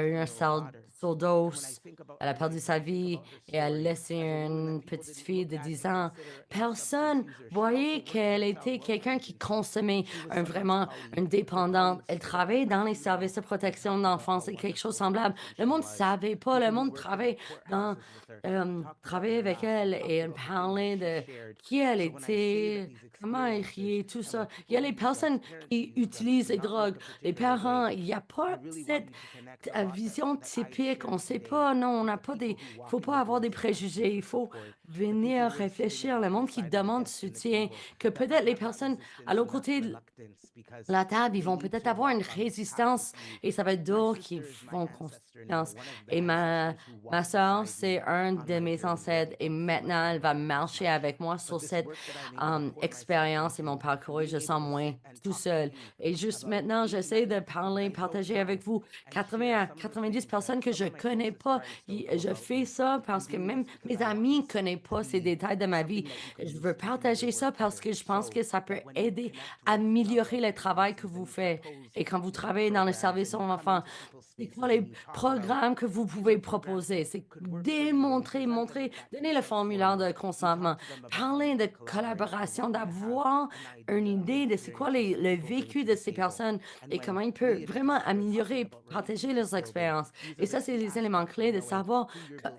eu un surdose. Elle a perdu sa vie et elle a laissé une petite fille de 10 ans. Personne voyait qu'elle était quelqu'un qui consommait vraiment une dépendante. Elle travaillait dans les services de protection de l'enfance et quelque chose de semblable. Le monde ne savait pas. Le monde travaillait avec elle et elle parlait de qui elle était, comment elle riait, tout ça. Il y a les personnes qui utilisent les drogues. Les parents, il n'y a pas cette vision typique. On ne sait pas, non, on n'a pas il ne faut pas avoir des préjugés. Il faut venir réfléchir. Le monde qui demande soutien, que peut-être les personnes à l'autre côté de la table, ils vont peut-être avoir une résistance et ça va être d'autres qui font confiance. Et ma soeur, c'est un de mes ancêtres et maintenant, elle va marcher avec moi sur cette expérience et mon parcours et je sens moins tout seul. Et juste maintenant, j'essaie de partager, partager avec vous 80 à 90 personnes que je connais pas. Je fais ça parce que même mes amis ne connaissent pas ces détails de ma vie. Je veux partager ça parce que je pense que ça peut aider à améliorer le travail que vous faites. Et quand vous travaillez dans le service aux enfants, c'est quoi les programmes que vous pouvez proposer? C'est démontrer, montrer, donner le formulaire de consentement, parler de collaboration, d'avoir une idée de c'est quoi le vécu de ces personnes et comment ils peuvent vraiment améliorer, partager leurs expériences. Et ça, c'est les éléments clés de savoir.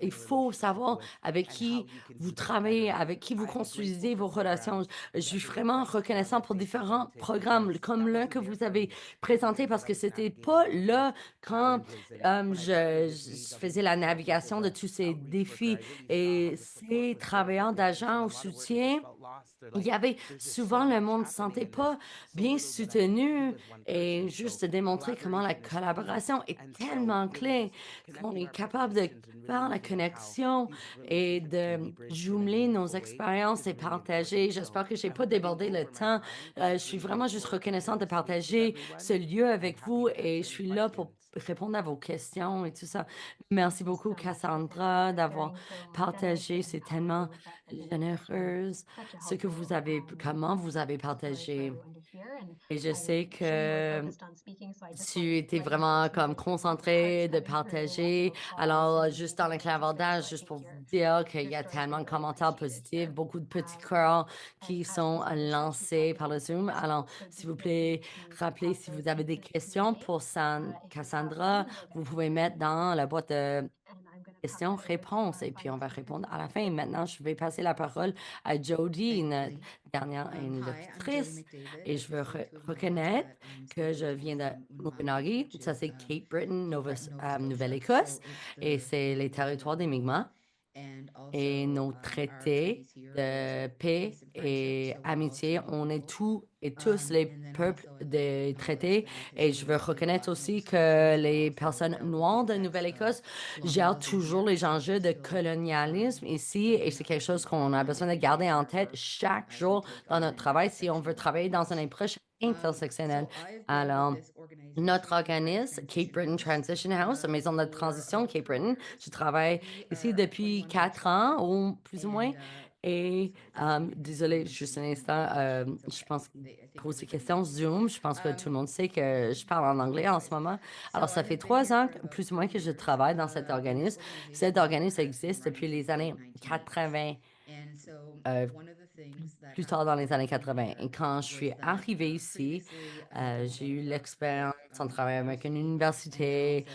Il faut savoir avec qui vous travaillez, avec qui vous construisez vos relations. Je suis vraiment reconnaissant pour différents programmes comme l'un que vous avez présenté parce que c'était pas là quand je faisais la navigation de tous ces défis et ces travailleurs d'agents au soutien. Il y avait souvent le monde ne se sentait pas bien soutenu et juste de démontrer comment la collaboration est tellement clé, qu'on est capable de faire la connexion et de jumeler nos expériences et partager. J'espère que je n'ai pas débordé le temps. Je suis vraiment juste reconnaissante de partager ce lieu avec vous et je suis là pour répondre à vos questions et tout ça. Merci beaucoup, Cassandra, d'avoir partagé. C'est tellement généreuse ce que vous avez, comment vous avez partagé. Et je sais que tu étais vraiment comme concentré de partager. Alors, juste dans le clavardage, juste pour vous dire qu'il y a tellement de commentaires positifs, beaucoup de petits cœurs qui sont lancés par le Zoom. Alors, s'il vous plaît, rappelez si vous avez des questions pour Cassandra, vous pouvez mettre dans la boîte de questions-réponses et puis on va répondre à la fin. Et maintenant, je vais passer la parole à Jody, une dernière une locutrice, et je veux reconnaître que je viens de Okanagan, ça c'est Cape Breton, Nouvelle-Écosse, et c'est les territoires des Mi'kmaq. Et nos traités de paix et amitié, on est tous et tous les peuples des traités. Et je veux reconnaître aussi que les personnes noires de Nouvelle-Écosse gèrent toujours les enjeux de colonialisme ici. Et c'est quelque chose qu'on a besoin de garder en tête chaque jour dans notre travail si on veut travailler dans une approche intersectionnelle. Alors, notre organisme, Cape Breton Transition House, maison de transition Cape Breton, je travaille ici depuis 4 ans, ou plus ou moins. Et désolé, juste un instant, je pense que pour ces questions Zoom, je pense que tout le monde sait que je parle en anglais en ce moment. Alors, ça fait 3 ans, plus ou moins, que je travaille dans cet organisme. Cet organisme existe depuis les années 80, euh, plus tard dans les années 80. Et quand je suis arrivée ici, j'ai eu l'expérience en travaillant avec une université,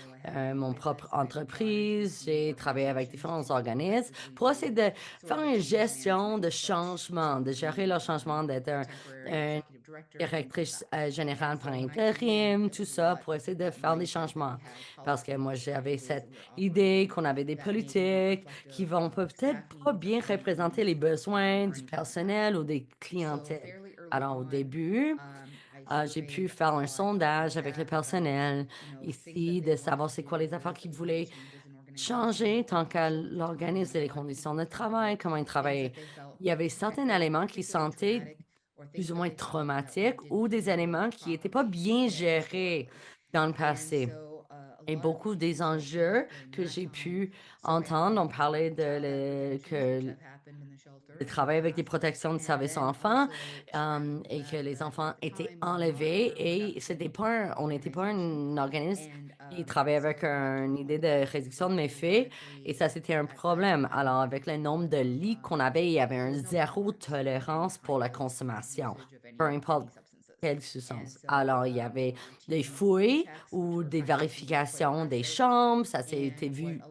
mon propre entreprise. J'ai travaillé avec différents organismes pour essayer de faire une gestion de changement, de gérer le changement, d'être un directrice générale par intérim, tout ça, pour essayer de faire des changements. Parce que moi, j'avais cette idée qu'on avait des politiques qui vont peut-être pas bien représenter les besoins du personnel ou des clientèles. Alors, au début, j'ai pu faire un sondage avec le personnel ici, de savoir c'est quoi les affaires qu'ils voulaient changer tant qu'à l'organisme et les conditions de travail, comment ils travaillaient. Il y avait certains éléments qui sentaient plus ou moins traumatiques ou des éléments qui n'étaient pas bien gérés dans le passé. Et beaucoup des enjeux que j'ai pu entendre, on parlait que le travail avec des protections de services aux enfants et que les enfants étaient enlevés et on n'était pas un organisme qui travaillait avec une idée de réduction de méfaits et ça, c'était un problème. Alors, avec le nombre de lits qu'on avait, il y avait un zéro tolérance pour la consommation, peu importe quelle substance. Alors, il y avait des fouilles ou des vérifications des chambres, ça s'est été vu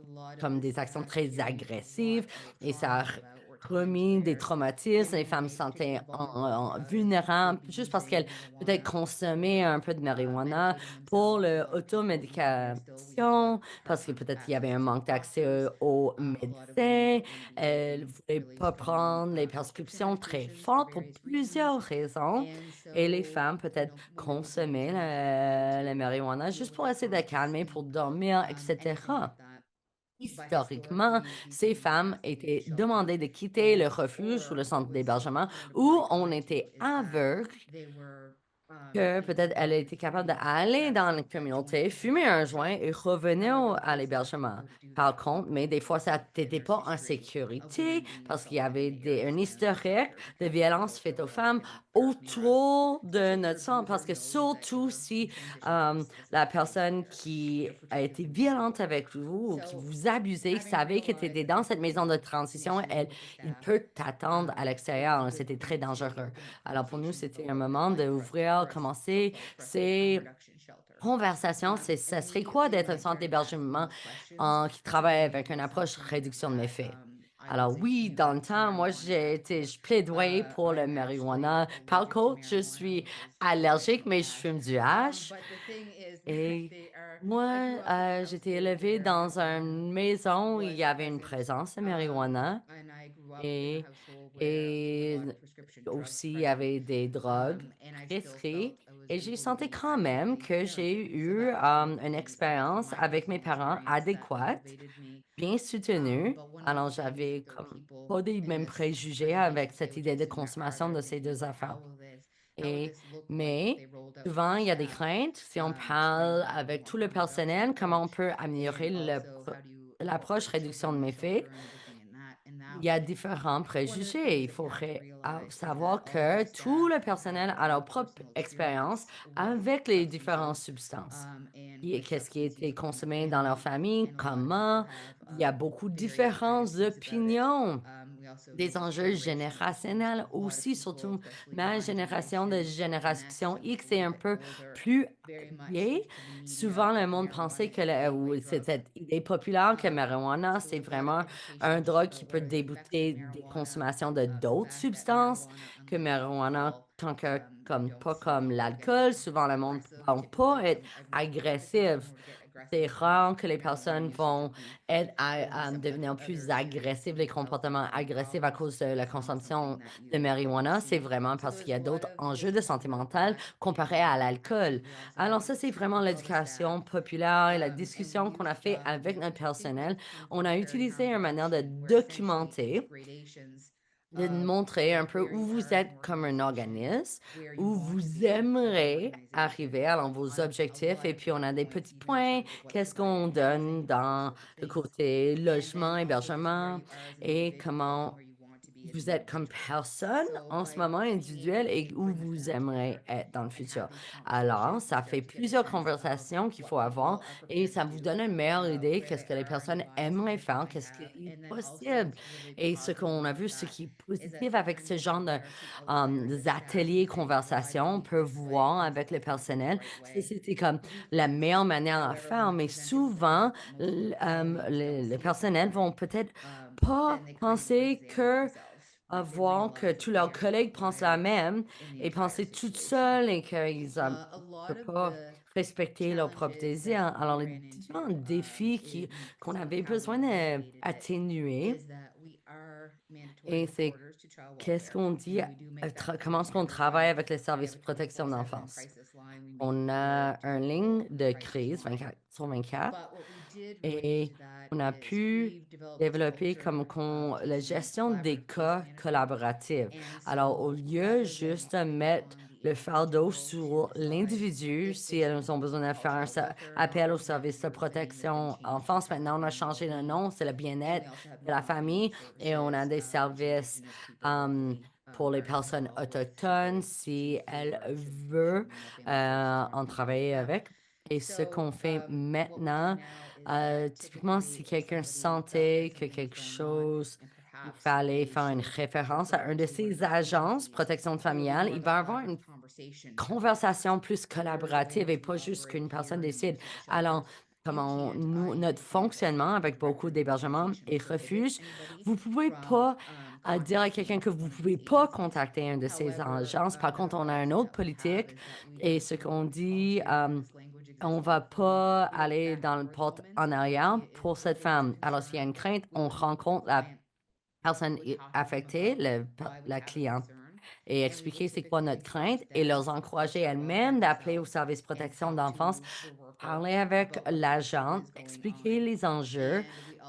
comme des actions très agressives et ça a remis des traumatismes, les femmes se sentaient vulnérables juste parce qu'elles peut-être consommaient un peu de marijuana pour l'automédication, parce que peut-être qu'il y avait un manque d'accès aux médecins, elles ne voulaient pas prendre les prescriptions très fortes pour plusieurs raisons, et les femmes peut-être consommaient la marijuana juste pour essayer de calmer, pour dormir, etc. Historiquement, ces femmes étaient demandées de quitter le refuge ou le centre d'hébergement où on était aveugle que peut-être elle a été capable d'aller dans la communauté, fumer un joint et revenir à l'hébergement. Par contre, mais des fois, ça n'était pas en sécurité parce qu'il y avait un historique de violence faite aux femmes autour de notre centre. Parce que surtout si la personne qui a été violente avec vous ou qui vous a abusé savait que tu étais dans cette maison de transition, il peut t'attendre à l'extérieur. C'était très dangereux. Alors pour nous, c'était un moment d'ouvrir, commencer ces conversations. Ça serait quoi d'être un centre d'hébergement qui travaille avec une approche réduction de méfaits? Alors oui, dans le temps, moi, je plaidoyais pour le marijuana. Par contre, je suis allergique, mais je fume du hash. Et moi, j'étais élevée dans une maison où il y avait une présence de marijuana et, et aussi il y avait des drogues prescrites. Et j'ai senti quand même que j'ai eu une expérience avec mes parents adéquate, bien soutenue. Alors, j'avais comme pas des mêmes préjugés avec cette idée de consommation de ces deux affaires. Et, mais souvent, il y a des craintes. Si on parle avec tout le personnel, comment on peut améliorer l'approche réduction de méfaits? Il y a différents préjugés. Il faudrait savoir que tout le personnel a leur propre expérience avec les différentes substances. Qu'est-ce qui a été consommé dans leur famille, comment. Il y a beaucoup de différentes opinions. Des enjeux générationnels aussi, surtout ma génération de génération X est un peu plus vieille. Souvent, le monde pensait que ou c'est cette idée populaire que marijuana, c'est vraiment un drogue qui peut débouter des consommations de d'autres substances, que marijuana, tant que pas comme l'alcool, souvent le monde ne va pas être agressif. C'est rare que les personnes vont être à devenir plus agressives, les comportements agressifs à cause de la consommation de marijuana. C'est vraiment parce qu'il y a d'autres enjeux de santé mentale comparés à l'alcool. Alors ça, c'est vraiment l'éducation populaire et la discussion qu'on a fait avec notre personnel. On a utilisé une manière de documenter, de montrer un peu où vous êtes comme un organisme, où vous aimeriez arriver, alors vos objectifs, et puis on a des petits points, qu'est-ce qu'on donne dans le côté logement, hébergement, et comment vous êtes comme personne en ce moment individuel et où vous aimeriez être dans le futur. Alors, ça fait plusieurs conversations qu'il faut avoir et ça vous donne une meilleure idée qu'est-ce que les personnes aimeraient faire, qu'est-ce qui est possible. Et ce qu'on a vu, ce qui est positif avec ce genre de des ateliers conversation, on peut voir avec le personnel, c'était comme la meilleure manière à faire, mais souvent, le personnel vont peut-être pas penser que à voir que tous leurs collègues pensent la même et penser toutes seules et qu'ils ne peuvent pas respecter leurs propres désirs. Alors, les différents défis qu'on avait besoin d'atténuer, et c'est qu'est-ce qu'on dit, comment est-ce qu'on travaille avec les services de protection d'enfance. On a une ligne de crise 24 sur 24 et on a pu développer comme la gestion des cas collaboratifs. Alors, au lieu juste de mettre le fardeau sur l'individu, si elles ont besoin de faire appel au service de protection enfance, maintenant on a changé le nom, c'est le bien-être de la famille et on a des services pour les personnes autochtones si elles veulent en travailler avec. Et ce qu'on fait maintenant, typiquement, si quelqu'un sentait que quelque chose, il fallait faire une référence à un de ces agences protection familiale, il va avoir une conversation plus collaborative et pas juste qu'une personne décide. Alors, comment notre fonctionnement avec beaucoup d'hébergements et refuges, vous pouvez pas dire à quelqu'un que vous pouvez pas contacter un de ces agences. Par contre, on a une autre politique et ce qu'on dit, on va pas aller dans le porte en arrière pour cette femme. Alors, s'il y a une crainte, on rencontre la personne affectée, la cliente et expliquer c'est quoi notre crainte et leur encourager elles-mêmes d'appeler au service protection d'enfance, parler avec l'agent, expliquer les enjeux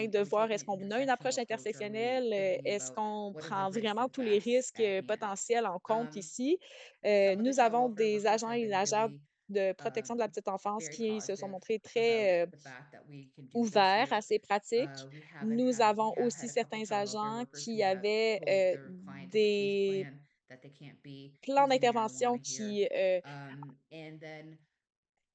afin de voir est-ce qu'on a une approche intersectionnelle, est-ce qu'on prend vraiment tous les risques, potentiels en compte ici. Nous avons des agents et agents de protection de la petite enfance very qui se sont positive montrés about très, the fact that we can do this ouverts à here. ces pratiques. We Nous avons have aussi had a couple certains child welfare agents workers qui who have avaient, told their client to please des plan that they can't be plans using d'intervention marijuana here. qui, And then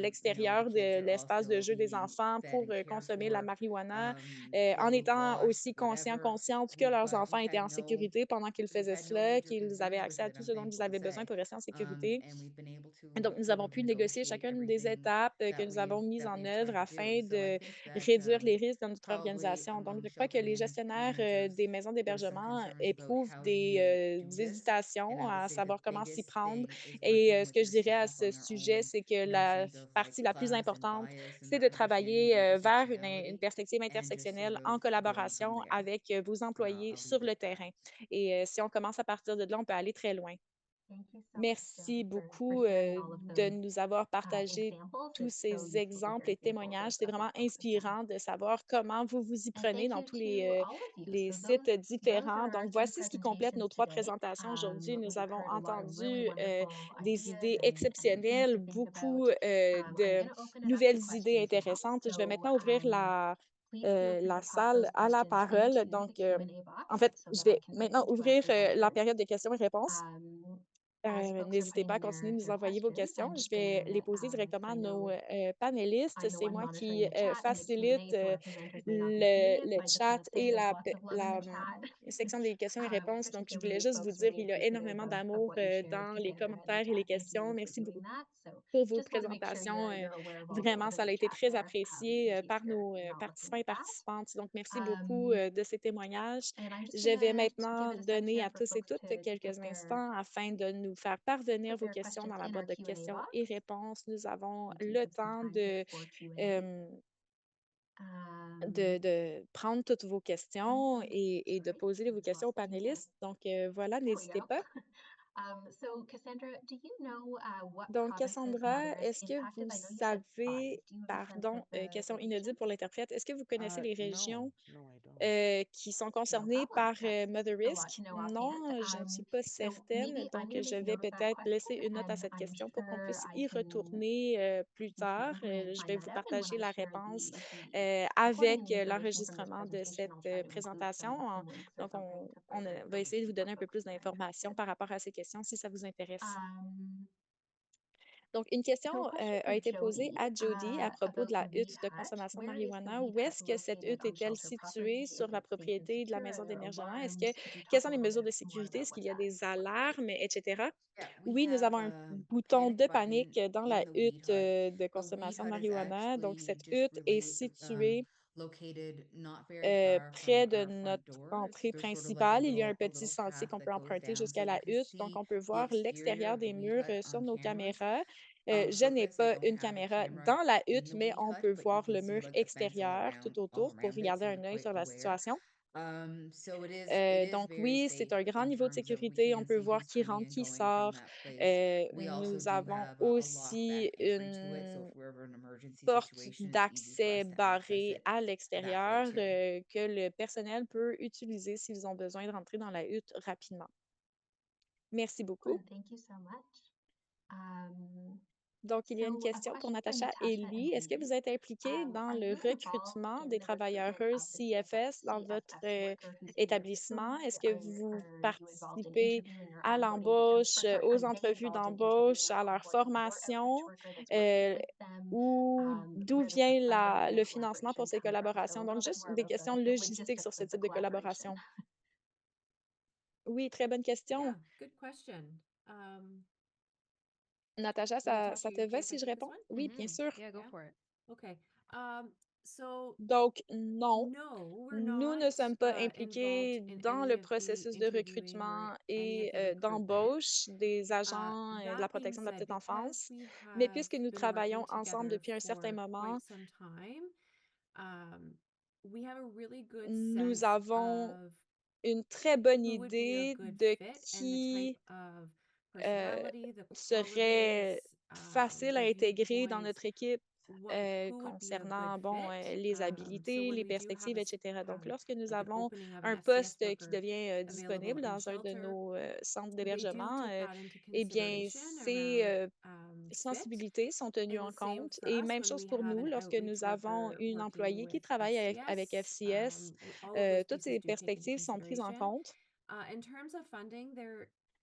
l'extérieur de l'espace de jeu des enfants pour consommer la marijuana, en étant aussi conscientes que leurs enfants étaient en sécurité pendant qu'ils faisaient cela, qu'ils avaient accès à tout ce dont ils avaient besoin pour rester en sécurité. and we've been able to Donc, work nous with avons them pu to négocier negotiate chacun des des everything étapes que that nous avons mises that en we've tried œuvre to do. afin So I de think that réduire les risques dans notre probably organisation. Donc, among je crois que les sheltering gestionnaires des managers, maisons there's some d'hébergement concerns about éprouvent how des you do this. And hésitations I would à say the savoir comment s'y biggest prendre. thing is Et working ce with que je your dirais à staff ce on their sujet, own c'est que la notions of like partie la plus class and importante, bias and c'est their de understanding travailler of vers une intersectionality perspective and just sort intersectionnelle of en going from collaboration there. avec vos employés I'll sur leave it le at that. terrain. Et si on commence à partir de là, on peut aller très loin. Thank you so much, Merci Jody, for beaucoup sharing all of de those nous avoir partagé examples. tous It's so ces useful to exemples hear et examples témoignages. C'est of vraiment folks as well. inspirant de savoir comment vous vous y And prenez thank dans you tous to all of you. les So sites those différents. are our Donc, two voici ce qui complète presentations nos 3 today. présentations aujourd'hui. Nous We've avons heard a lot of really entendu wonderful des ideas idées and things exceptionnelles, to think about. beaucoup I'm de going to open it up to nouvelles idées questions now. intéressantes. Je vais So maintenant ouvrir please feel free la to pop salle those à la questions parole. into Donc, the Q&A en box fait, so je that I vais can maintenant listen to our ouvrir la presenters. période de questions et réponses. As folks are N'hésitez putting pas à in continuer de nous their envoyer vos questions, questions. I'm Je just vais les going poser directement à nos I'm panélistes. the C'est one moi monitoring qui the chat and the facilite Q&A, so our presenters may not be seeing it. le So I just want chat to say et there's lots of love in the chat, section des questions et réponses. Donc, je voulais particularly juste vous folks dire really qu'il y a appreciative énormément of d'amour what you shared, dans les Cassandra, in the commentaires et les chat. Thank questions. you for Merci doing beaucoup that. So pour vos just want to make sure présentations. you're aware of all the Vraiment, love ça in a the été chat très there, apprécié in case par you're nos not looking participants at et that. participantes. Donc, merci beaucoup Um, de ces témoignages. and I'm just Je going vais to give maintenant it a sec donner here à for tous et folks toutes to quelques instants afin de nous faire parvenir put vos their questions questions dans la in our boîte de Q&A questions et box. réponses. Nous avons We do le have some temps time here for Q&A. euh, Um, de prendre toutes vos questions and et de sorry, poser I vos just questions aux lost my tab. panélistes. Donc, voilà, There we n'hésitez go. pas. So Cassandra, do you know what Donc, provinces Cassandra, Mothers est-ce que impacted? vous I know you said five. savez, Do you have a sense pardon, of the question inaudible regions? pour l'interprète, est-ce que vous connaissez les régions No, I don't. qui sont No concernées problem. par That's Mother a lot Risk? to know Non, offhand. je ne suis pas So certaine. maybe I'm Donc, going to je make vais note of that peut-être question, laisser une note à and cette I'm question pour qu'on sure puisse I y can retourner plus we can tard. go and Je find vais that vous out and when partager I la share réponse the avec supporting information from this l'enregistrement de presentation, cette I'll try to include présentation. some links or Donc, something to on further va essayer de information vous for donner un peu folks plus who are d'informations interested. par rapport à ces questions si ça vous intéresse. Um, Donc, une question so a question for a été posée Jody à Jody à propos de about la the weed hutte de hut. consommation de Where is the marijuana. weed Où hut est-ce que cette located hutte on est-elle shelter située property? sur Is la it safe and propriété de la secure? maison Are there d'hébergement? Est-ce alarms? Could you quelles talk sont a les little mesures bit de more sécurité? about Est-ce what qu'il y a that des looks like? alarmes, etc.? Yeah, we Oui, nous have avons un bouton panic de button panique dans la in the weed hutte hut. de The weed consommation de hut is marijuana. Donc, actually cette just hutte est really située located not very far from près de our front notre door. entrée There's sort of like principale. Il y a un a petit little sentier path qu'on that peut goes emprunter down, jusqu'à so we la could hutte. Donc, see on peut the voir exterior l'extérieur of the des weed murs hut sur on nos cameras. caméras. Je n'ai Purpose, I pas don't une have a caméra camera dans la in hutte, the mais weed on hut, peut but you voir can le see mur like the fence extérieur tout all autour pour around it, garder so un you're œil quite sur la aware. situation. So it is Donc very oui, c'est safe un grand in niveau de terms of we sécurité. On can peut see voir who's qui coming rentre, and qui going from sort. that place. We also Nous do avons have a lock aussi back entry to it, so une if we're ever in an emergency porte situation, it's easy for d'accès us to access barrée it à that way l'extérieur too. que le personnel peut utiliser s'ils ont besoin de rentrer dans la hutte rapidement. Merci beaucoup. Excellent. Thank you so much. Um, Donc, il y a une so a question pour question for Natacha Natasha and Ellie. Est-ce que vous Lee. êtes impliqué dans Are le you involved recrutement in des the recruitment travailleuses of the CFS dans votre CFS worker who's in your établissement? facility? Est-ce que vous Are you involved in participez interviewing or à onboarding the temp, l'embauche, or sorry, are aux they entrevues involved in interviewing d'embauche, or à leur onboarding your outreach formation? worker that's working Euh, with them? ou d'où Where does the vient funding and le the financement pour collaboration ces come from? So collaborations? a Donc, little bit juste more des about questions the logistiques sur logistics ce of the type de collaboration. collaboration. Oui, très bonne question. Yeah, good question. Natacha, ça Natasha, te you okay va if I si je take this réponds? one? Oui, bien sûr. Yeah, go Yeah. for it. Okay. So Donc, non, no, we're nous not ne sommes pas involved impliqués in dans any le of the processus de interviewing or recrutement any of et the recruitment. d'embauche des agents de la That being protection de la said, petite because enfance. we Mais have puisque nous been working travaillons ensemble together depuis un certain for moment, quite some time, we have a really good nous sense avons of une très bonne who would be a idée good de fit and the type qui of euh, personality, the serait qualities, facile à the intégrer dans notre viewpoints, équipe who would be a good concernant bon, fit. les So habilités, when les we do have perspectives, etc. Donc, lorsque nous like an avons opening of an un FCS poste qui worker devient available disponible in dans un de shelter, nos centres they do d'hébergement, take that into eh bien, consideration ces around fit. sensibilités sont tenues And en the same compte. for Et us même when chose we pour have nous, an lorsque outreach nous avons worker une working employée qui with travaille avec FCS. FCS, All of those toutes pieces ces do take into perspectives sont prises en consideration. compte. In terms of funding,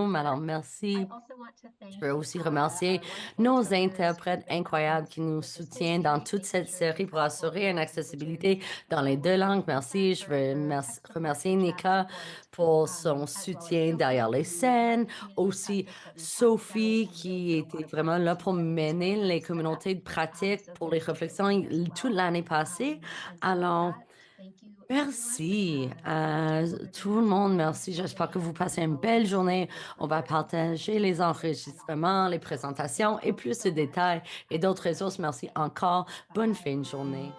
room. Alors, I merci. also want want to Je thank veux aussi our remercier wonderful nos interpreters interprètes for incroyables qui nous this whole soutiennent dans series, toute making cette sure that série we pour support assurer une both languages. accessibilité dans les deux We langues. thank Merci. Je them veux for their tech support remercier and chat Nika support, pour son as well as soutien derrière Sophie, les who led scènes. the community Aussi, practice that we talked about Sophie and really qui put a lot était of vraiment work là into pour getting this mener les organized for them. communautés de pratique So pour thank les you to réflexions Sophie as toute well. l'année passée. And so with Alors, that, thank you everyone. merci à Hope tout le everyone monde. has a Merci. wonderful J'espère day que vous and passez we une hope belle to see journée. you On va further in partager person les and enregistrements, online. les So présentations thank et you plus de so much. détails et d'autres ressources. Merci encore. Bonne Bye. fin de journée.